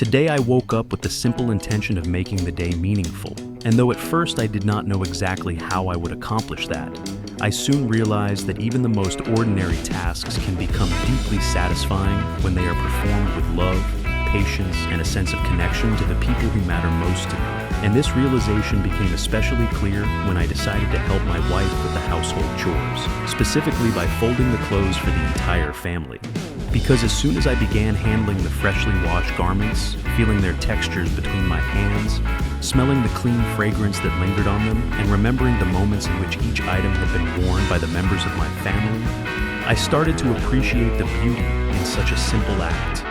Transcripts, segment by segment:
Today I woke up with the simple intention of making the day meaningful, and though at first I did not know exactly how I would accomplish that, I soon realized that even the most ordinary tasks can become deeply satisfying when they are performed with love, patience, and a sense of connection to the people who matter most to me. And this realization became especially clear when I decided to help my wife with the household chores, specifically by folding the clothes for the entire family. Because as soon as I began handling the freshly washed garments, feeling their textures between my hands, smelling the clean fragrance that lingered on them, and remembering the moments in which each item had been worn by the members of my family, I started to appreciate the beauty in such a simple act.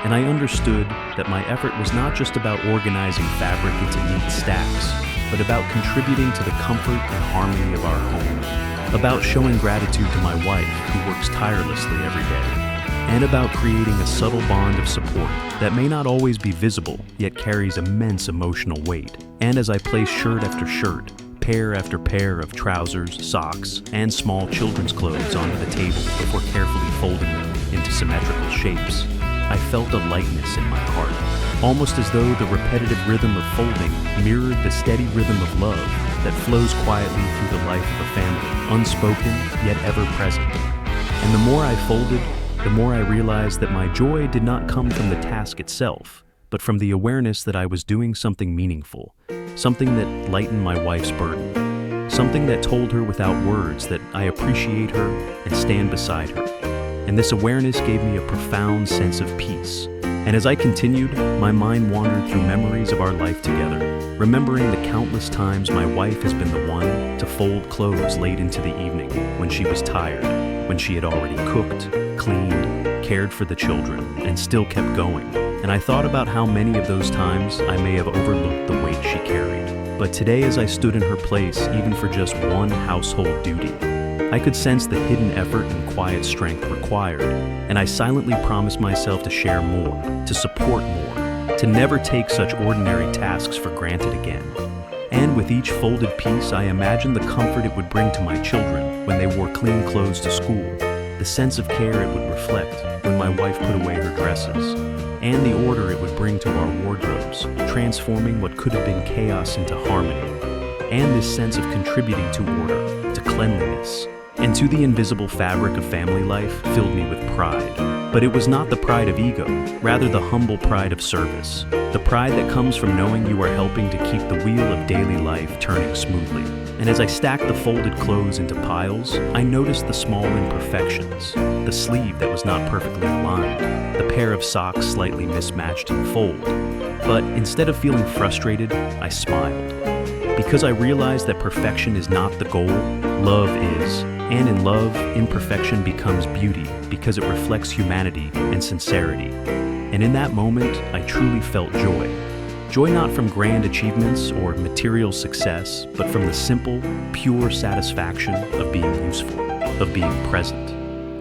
And I understood that my effort was not just about organizing fabric into neat stacks, but about contributing to the comfort and harmony of our home, about showing gratitude to my wife who works tirelessly every day, and about creating a subtle bond of support that may not always be visible, yet carries immense emotional weight. And as I place shirt after shirt, pair after pair of trousers, socks, and small children's clothes onto the table before carefully folding them into symmetrical shapes, I felt a lightness in my heart, almost as though the repetitive rhythm of folding mirrored the steady rhythm of love that flows quietly through the life of a family, unspoken yet ever present. And the more I folded, the more I realized that my joy did not come from the task itself, but from the awareness that I was doing something meaningful, something that lightened my wife's burden, something that told her without words that I appreciate her and stand beside her. And this awareness gave me a profound sense of peace. And as I continued, my mind wandered through memories of our life together, remembering the countless times my wife has been the one to fold clothes late into the evening when she was tired, when she had already cooked, cleaned, cared for the children, and still kept going. And I thought about how many of those times I may have overlooked the weight she carried. But today, as I stood in her place, even for just one household duty, I could sense the hidden effort and quiet strength required, and I silently promised myself to share more, to support more, to never take such ordinary tasks for granted again. And with each folded piece, I imagined the comfort it would bring to my children when they wore clean clothes to school, the sense of care it would reflect when my wife put away her dresses, and the order it would bring to our wardrobes, transforming what could have been chaos into harmony, and this sense of contributing to order, to cleanliness, and to the invisible fabric of family life filled me with pride. But it was not the pride of ego, rather the humble pride of service, the pride that comes from knowing you are helping to keep the wheel of daily life turning smoothly. And as I stacked the folded clothes into piles, I noticed the small imperfections, the sleeve that was not perfectly aligned, the pair of socks slightly mismatched in fold. But instead of feeling frustrated, I smiled. Because I realized that perfection is not the goal, love is. And in love, imperfection becomes beauty because it reflects humanity and sincerity. And in that moment, I truly felt joy. Joy not from grand achievements or material success, but from the simple, pure satisfaction of being useful, of being present,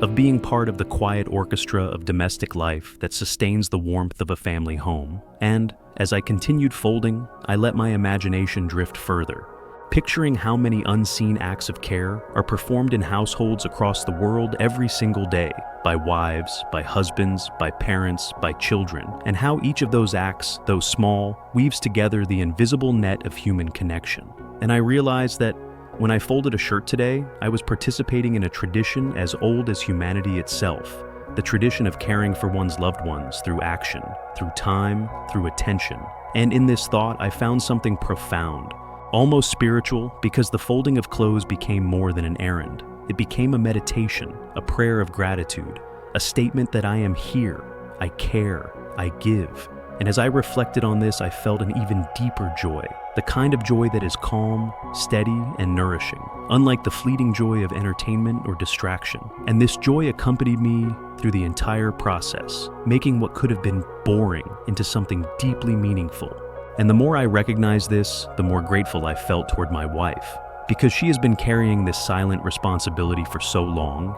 of being part of the quiet orchestra of domestic life that sustains the warmth of a family home. And as I continued folding, I let my imagination drift further, picturing how many unseen acts of care are performed in households across the world every single day, by wives, by husbands, by parents, by children, and how each of those acts, though small, weaves together the invisible net of human connection. And I realized that when I folded a shirt today, I was participating in a tradition as old as humanity itself, the tradition of caring for one's loved ones through action, through time, through attention. And in this thought, I found something profound, almost spiritual, because the folding of clothes became more than an errand. It became a meditation, a prayer of gratitude, a statement that I am here, I care, I give. And as I reflected on this, I felt an even deeper joy, the kind of joy that is calm, steady, and nourishing, unlike the fleeting joy of entertainment or distraction. And this joy accompanied me through the entire process, making what could have been boring into something deeply meaningful. And the more I recognized this, the more grateful I felt toward my wife, because she has been carrying this silent responsibility for so long,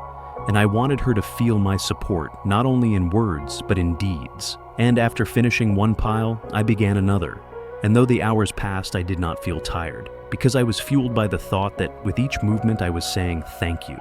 and I wanted her to feel my support, not only in words, but in deeds. And after finishing one pile, I began another. And though the hours passed, I did not feel tired, because I was fueled by the thought that with each movement I was saying thank you.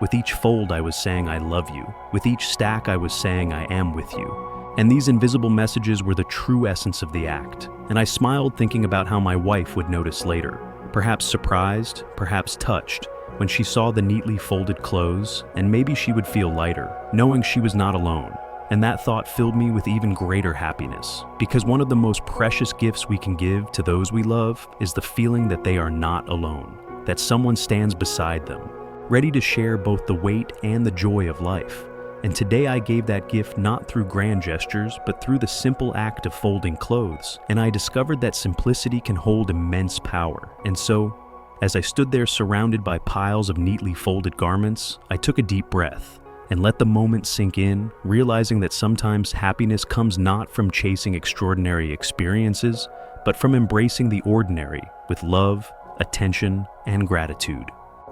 With each fold, I was saying I love you. With each stack, I was saying I am with you. And these invisible messages were the true essence of the act. And I smiled thinking about how my wife would notice later. Perhaps surprised, perhaps touched, when she saw the neatly folded clothes, and maybe she would feel lighter, knowing she was not alone. And that thought filled me with even greater happiness, because one of the most precious gifts we can give to those we love is the feeling that they are not alone, that someone stands beside them, ready to share both the weight and the joy of life. And today I gave that gift not through grand gestures, but through the simple act of folding clothes. And I discovered that simplicity can hold immense power. And so, as I stood there surrounded by piles of neatly folded garments, I took a deep breath and let the moment sink in, realizing that sometimes happiness comes not from chasing extraordinary experiences, but from embracing the ordinary with love, attention, and gratitude.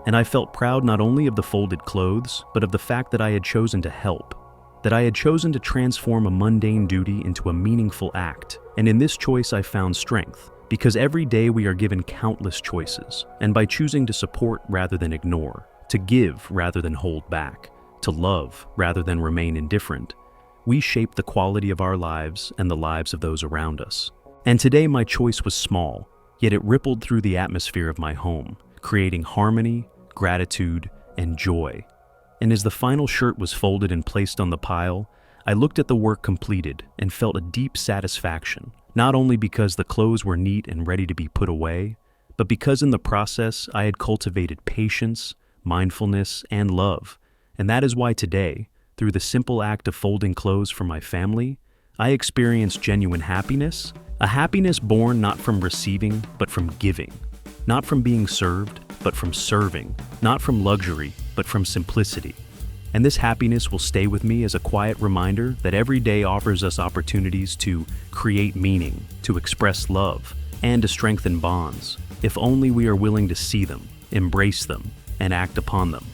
And I felt proud not only of the folded clothes, but of the fact that I had chosen to help, that I had chosen to transform a mundane duty into a meaningful act. And in this choice I found strength, because every day we are given countless choices, and by choosing to support rather than ignore, to give rather than hold back, to love rather than remain indifferent, we shape the quality of our lives and the lives of those around us. And today my choice was small, yet it rippled through the atmosphere of my home, creating harmony, gratitude, and joy. And as the final shirt was folded and placed on the pile, I looked at the work completed and felt a deep satisfaction, not only because the clothes were neat and ready to be put away, but because in the process I had cultivated patience, mindfulness, and love. And that is why today, through the simple act of folding clothes for my family, I experienced genuine happiness, a happiness born not from receiving, but from giving, not from being served, but from serving, not from luxury, but from simplicity. And this happiness will stay with me as a quiet reminder that every day offers us opportunities to create meaning, to express love, and to strengthen bonds, if only we are willing to see them, embrace them, and act upon them.